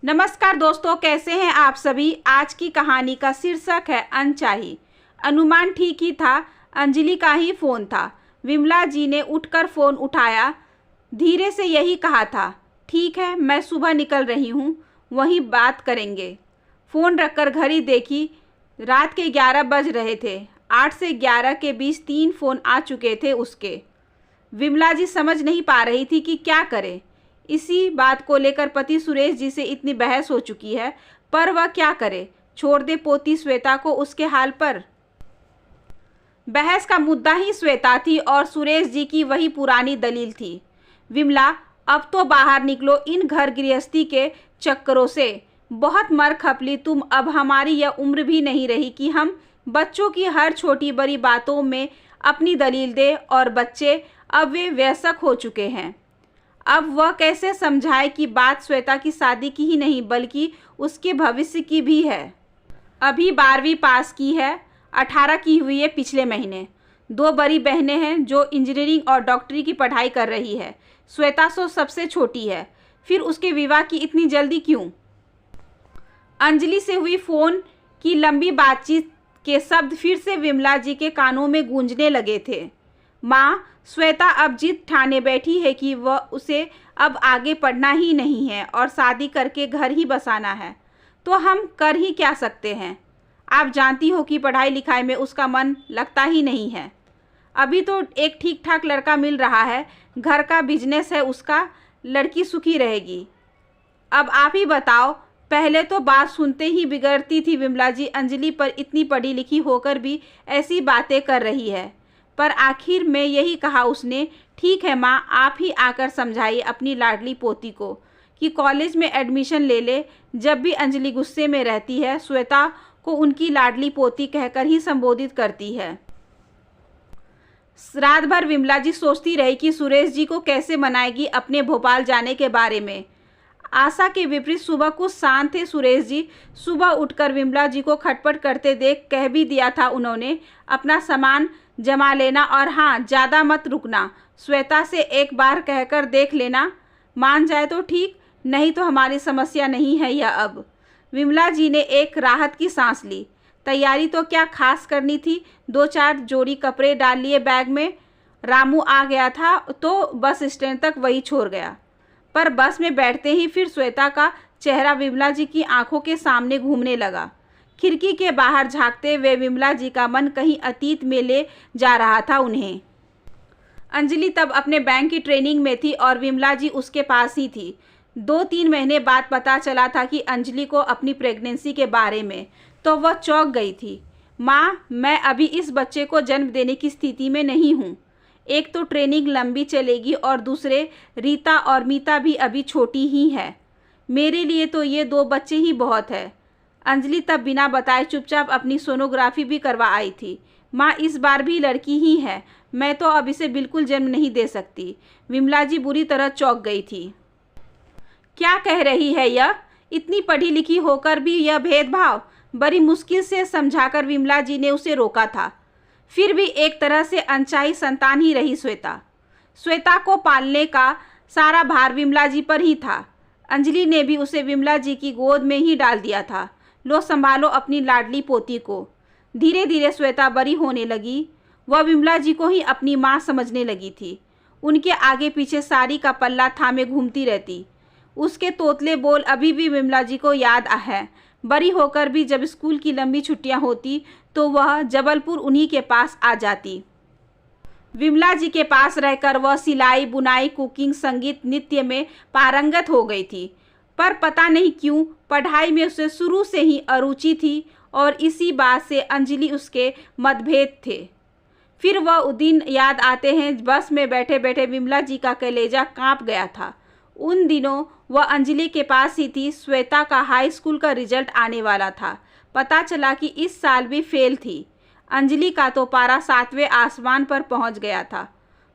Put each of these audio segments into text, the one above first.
नमस्कार दोस्तों, कैसे हैं आप सभी। आज की कहानी का शीर्षक है अनचाही। अनुमान ठीक ही था, अंजलि का ही फ़ोन था। विमला जी ने उठकर फ़ोन उठाया, धीरे से यही कहा था, ठीक है मैं सुबह निकल रही हूँ, वहीं बात करेंगे। फ़ोन रखकर घड़ी देखी, रात के 11 बज रहे थे। 8 से 11 के बीच 3 फ़ोन आ चुके थे उसके। विमला जी समझ नहीं पा रही थी कि क्या करे। इसी बात को लेकर पति सुरेश जी से इतनी बहस हो चुकी है, पर वह क्या करे, छोड़ दे पोती श्वेता को उसके हाल पर। बहस का मुद्दा ही श्वेता थी और सुरेश जी की वही पुरानी दलील थी, विमला अब तो बाहर निकलो इन घर गृहस्थी के चक्करों से। बहुत मर खपली तुम, अब हमारी यह उम्र भी नहीं रही कि हम बच्चों की हर छोटी बड़ी बातों में अपनी दलील दे, और बच्चे अब वे वयस्क हो चुके हैं। अब वह कैसे समझाए कि बात श्वेता की शादी की ही नहीं बल्कि उसके भविष्य की भी है। अभी 12वीं पास की है, 18 की हुई है पिछले महीने। 2 बड़ी बहनें हैं जो इंजीनियरिंग और डॉक्टरी की पढ़ाई कर रही है। श्वेता सबसे छोटी है, फिर उसके विवाह की इतनी जल्दी क्यों। अंजलि से हुई फ़ोन की लंबी बातचीत के शब्द फिर से विमला जी के कानों में गूंजने लगे थे। माँ, श्वेता अब जिद ठाने बैठी है कि वह उसे अब आगे पढ़ना ही नहीं है और शादी करके घर ही बसाना है, तो हम कर ही क्या सकते हैं। आप जानती हो कि पढ़ाई लिखाई में उसका मन लगता ही नहीं है। अभी तो एक ठीक ठाक लड़का मिल रहा है, घर का बिजनेस है उसका, लड़की सुखी रहेगी। अब आप ही बताओ। पहले तो बात सुनते ही बिगड़ती थी विमला जी, अंजलि पर इतनी पढ़ी लिखी होकर भी ऐसी बातें कर रही है। पर आखिर में यही कहा उसने, ठीक है माँ, आप ही आकर समझाइए अपनी लाडली पोती को कि कॉलेज में एडमिशन ले ले। जब भी अंजलि गुस्से में रहती है, श्वेता को उनकी लाडली पोती कहकर ही संबोधित करती है। रात भर विमला जी सोचती रही कि सुरेश जी को कैसे मनाएगी अपने भोपाल जाने के बारे में। आशा के विपरीत सुबह कुछ शांत थे सुरेश जी। सुबह उठकर विमला जी को खटपट करते देख कह भी दिया था उन्होंने, अपना सामान जमा लेना और हाँ, ज़्यादा मत रुकना। श्वेता से एक बार कहकर देख लेना, मान जाए तो ठीक, नहीं तो हमारी समस्या नहीं है यह अब। विमला जी ने एक राहत की सांस ली। तैयारी तो क्या खास करनी थी, 2-4 जोड़ी कपड़े डाल लिए बैग में। रामू आ गया था तो बस स्टैंड तक वही छोड़ गया। पर बस में बैठते ही फिर श्वेता का चेहरा विमला जी की आंखों के सामने घूमने लगा। खिड़की के बाहर झांकते हुए विमला जी का मन कहीं अतीत में ले जा रहा था उन्हें। अंजलि तब अपने बैंक की ट्रेनिंग में थी और विमला जी उसके पास ही थी। 2-3 महीने बाद पता चला था कि अंजलि को अपनी प्रेगनेंसी के बारे में, तो वह चौंक गई थी। माँ, मैं अभी इस बच्चे को जन्म देने की स्थिति में नहीं हूँ। एक तो ट्रेनिंग लंबी चलेगी और दूसरे रीता और मीता भी अभी छोटी ही है। मेरे लिए तो ये 2 बच्चे ही बहुत है। अंजलि तब बिना बताए चुपचाप अपनी सोनोग्राफी भी करवा आई थी। माँ, इस बार भी लड़की ही है, मैं तो अब इसे बिल्कुल जन्म नहीं दे सकती। विमला जी बुरी तरह चौंक गई थी। क्या कह रही है यह, इतनी पढ़ी लिखी होकर भी यह भेदभाव। बड़ी मुश्किल से समझाकर विमला जी ने उसे रोका था। फिर भी एक तरह से अनचाही संतान ही रही श्वेता। श्वेता को पालने का सारा भार विमला जी पर ही था। अंजलि ने भी उसे विमला जी की गोद में ही डाल दिया था। लो संभालो अपनी लाडली पोती को। धीरे धीरे श्वेता बड़ी होने लगी। वह विमला जी को ही अपनी माँ समझने लगी थी। उनके आगे पीछे साड़ी का पल्ला थामे घूमती रहती। उसके तोतले बोल अभी भी विमला जी को याद है। बड़ी होकर भी जब स्कूल की लंबी छुट्टियां होती तो वह जबलपुर उन्हीं के पास आ जाती। विमला जी के पास रहकर वह सिलाई, बुनाई, कुकिंग, संगीत, नृत्य में पारंगत हो गई थी। पर पता नहीं क्यों पढ़ाई में उसे शुरू से ही अरुचि थी और इसी बात से अंजलि उसके मतभेद थे। फिर वह दिन याद आते हैं, बस में बैठे बैठे विमला जी का कलेजा कांप गया था। उन दिनों वह अंजलि के पास ही थी। श्वेता का हाई स्कूल का रिजल्ट आने वाला था। पता चला कि इस साल भी फेल थी। अंजलि का तो पारा 7वें आसमान पर पहुंच गया था।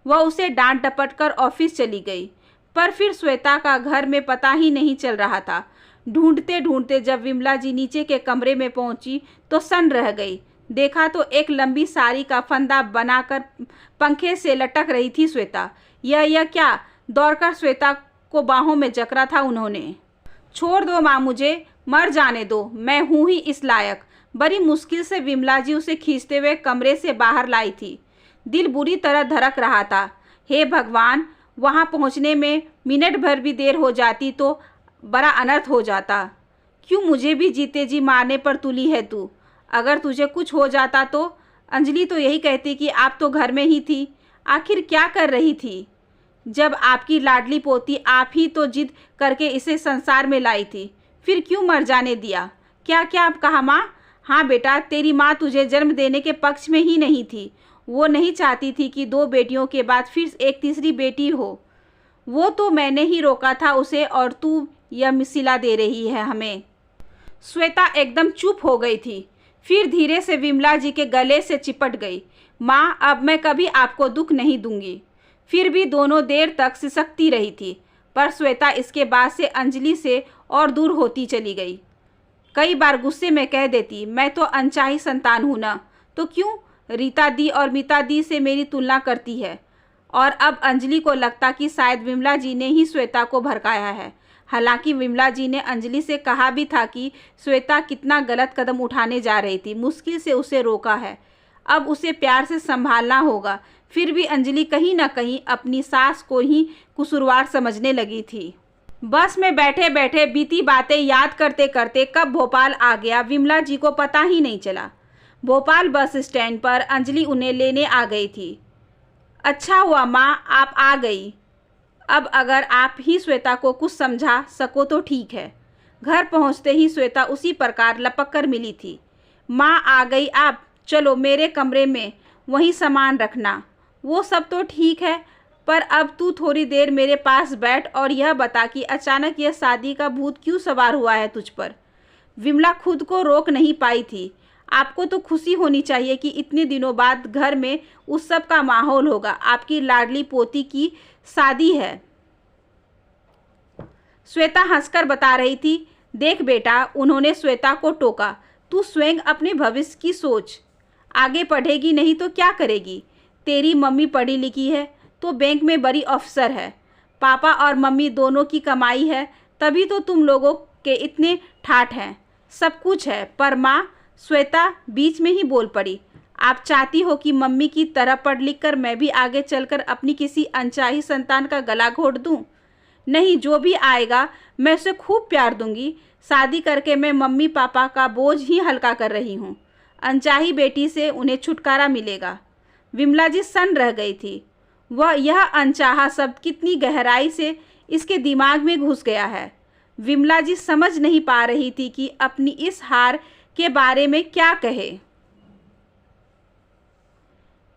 वह उसे डांट डपट कर ऑफिस चली गई। पर फिर श्वेता का घर में पता ही नहीं चल रहा था। ढूंढते ढूंढते जब विमला जी नीचे के कमरे में पहुंची तो सन्न रह गई। देखा तो एक लंबी साड़ी का फंदा बनाकर पंखे से लटक रही थी श्वेता। यह क्या, दौड़कर श्वेता को बाहों में जकड़ा था उन्होंने। छोड़ दो माँ, मुझे मर जाने दो, मैं हूँ ही इस लायक। बड़ी मुश्किल से विमला जी उसे खींचते हुए कमरे से बाहर लाई थी। दिल बुरी तरह धड़क रहा था। हे भगवान, वहाँ पहुँचने में मिनट भर भी देर हो जाती तो बड़ा अनर्थ हो जाता। क्यों मुझे भी जीते जी मारने पर तुली है तू? अगर तुझे कुछ हो जाता तो? अंजलि तो यही कहती कि आप तो घर में ही थी। आखिर क्या कर रही थी? जब आपकी लाडली पोती आप ही तो जिद करके इसे संसार में लाई थी, फिर क्यों मर जाने दिया? क्या क्या आप कहा माँ? हाँ बेटा, तेरी माँ तुझे जन्म देने के पक्ष में ही नहीं थी। वो नहीं चाहती थी कि 2 बेटियों के बाद फिर एक तीसरी बेटी हो। वो तो मैंने ही रोका था उसे, और तू यह सिला दे रही है हमें। श्वेता एकदम चुप हो गई थी, फिर धीरे से विमला जी के गले से चिपट गई। माँ, अब मैं कभी आपको दुख नहीं दूंगी। फिर भी दोनों देर तक सिसकती रही थी, पर श्वेता इसके बाद से अंजलि से और दूर होती चली गई। कई बार गुस्से में कह देती, मैं तो अनचाही संतान हूँ ना, तो क्यों रीता दी और मीता दी से मेरी तुलना करती है? और अब अंजलि को लगता कि शायद विमला जी ने ही श्वेता को भड़काया है। हालांकि विमला जी ने अंजलि से कहा भी था कि श्वेता कितना गलत कदम उठाने जा रही थी, मुश्किल से उसे रोका है। अब उसे प्यार से संभालना होगा। फिर भी अंजलि कहीं ना कहीं अपनी सास को ही कसूरवार समझने लगी थी। बस में बैठे बैठे बीती बातें याद करते करते कब भोपाल आ गया विमला जी को पता ही नहीं चला। भोपाल बस स्टैंड पर अंजलि उन्हें लेने आ गई थी। अच्छा हुआ माँ, आप आ गई। अब अगर आप ही श्वेता को कुछ समझा सको तो ठीक है। घर पहुँचते ही श्वेता उसी प्रकार लपक कर मिली थी। माँ आ गई आप, चलो मेरे कमरे में, वहीं सामान रखना। वो सब तो ठीक है, पर अब तू थोड़ी देर मेरे पास बैठ और यह बता कि अचानक यह शादी का भूत क्यों सवार हुआ है तुझ पर? विमला खुद को रोक नहीं पाई थी। आपको तो खुशी होनी चाहिए कि इतने दिनों बाद घर में उत्सव का माहौल होगा। आपकी लाडली पोती की शादी है। श्वेता हंसकर बता रही थी। देख बेटा, उन्होंने श्वेता को टोका, तू स्वयं अपने भविष्य की सोच। आगे पढ़ेगी नहीं तो क्या करेगी? तेरी मम्मी पढ़ी लिखी है तो बैंक में बड़ी अफसर है। पापा और मम्मी दोनों की कमाई है, तभी तो तुम लोगों के इतने ठाठ हैं। सब कुछ है, पर माँ, श्वेता बीच में ही बोल पड़ी, आप चाहती हो कि मम्मी की तरह पढ़ लिख कर मैं भी आगे चलकर अपनी किसी अनचाही संतान का गला घोट दूं? नहीं, जो भी आएगा मैं उसे खूब प्यार दूंगी। शादी करके मैं मम्मी पापा का बोझ ही हल्का कर रही हूँ। अनचाही बेटी से उन्हें छुटकारा मिलेगा। विमला जी सन्न रह गई थी। वह यह अनचाहा शब्द कितनी गहराई से इसके दिमाग में घुस गया है। विमला जी समझ नहीं पा रही थी कि अपनी इस हार के बारे में क्या कहे।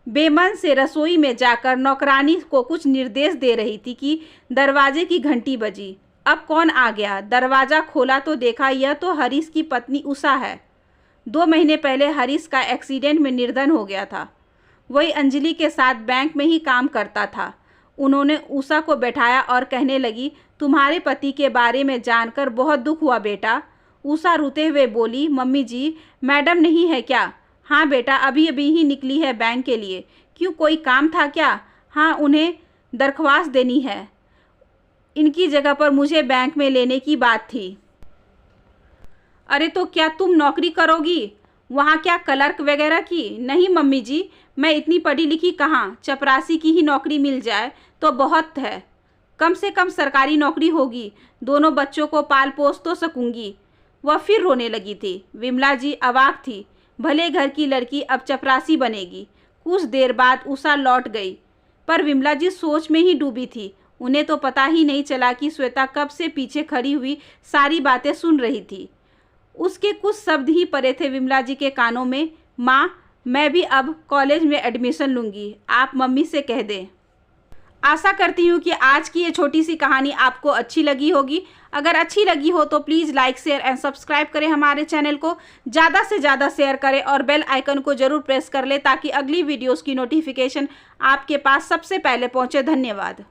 बेमन से रसोई में जाकर नौकरानी को कुछ निर्देश दे रही थी कि दरवाजे की घंटी बजी। अब कौन आ गया? दरवाज़ा खोला तो देखा यह तो हरीश की पत्नी उषा है। 2 महीने पहले हरीश का एक्सीडेंट में निर्धन हो गया था। वही अंजलि के साथ बैंक में ही काम करता था। उन्होंने उषा को बैठाया और कहने लगी, तुम्हारे पति के बारे में जानकर बहुत दुख हुआ बेटा। उषा रोते हुए बोली, मम्मी जी, मैडम नहीं है क्या? हाँ बेटा, अभी अभी ही निकली है बैंक के लिए। क्यों, कोई काम था क्या? हाँ, उन्हें दरख्वास्त देनी है। इनकी जगह पर मुझे बैंक में लेने की बात थी। अरे तो क्या तुम नौकरी करोगी? वहाँ क्या क्लर्क वगैरह की? नहीं मम्मी जी, मैं इतनी पढ़ी लिखी कहाँ, चपरासी की ही नौकरी मिल जाए तो बहुत है। कम से कम सरकारी नौकरी होगी, दोनों बच्चों को पाल पोस तो सकूंगी। वह फिर रोने लगी थी। विमला जी अवाक थी। भले घर की लड़की अब चपरासी बनेगी। कुछ देर बाद उषा लौट गई, पर विमला जी सोच में ही डूबी थी। उन्हें तो पता ही नहीं चला कि श्वेता कब से पीछे खड़ी हुई सारी बातें सुन रही थी। उसके कुछ शब्द ही पड़े थे विमला जी के कानों में, माँ, मैं भी अब कॉलेज में एडमिशन लूँगी, आप मम्मी से कह दें। आशा करती हूँ कि आज की ये छोटी सी कहानी आपको अच्छी लगी होगी। अगर अच्छी लगी हो तो please like, share and subscribe करें हमारे चैनल को। ज़्यादा से ज़्यादा शेयर करें और बेल आइकन को ज़रूर प्रेस कर लें ताकि अगली वीडियोज़ की नोटिफिकेशन आपके पास सबसे पहले पहुँचे। धन्यवाद।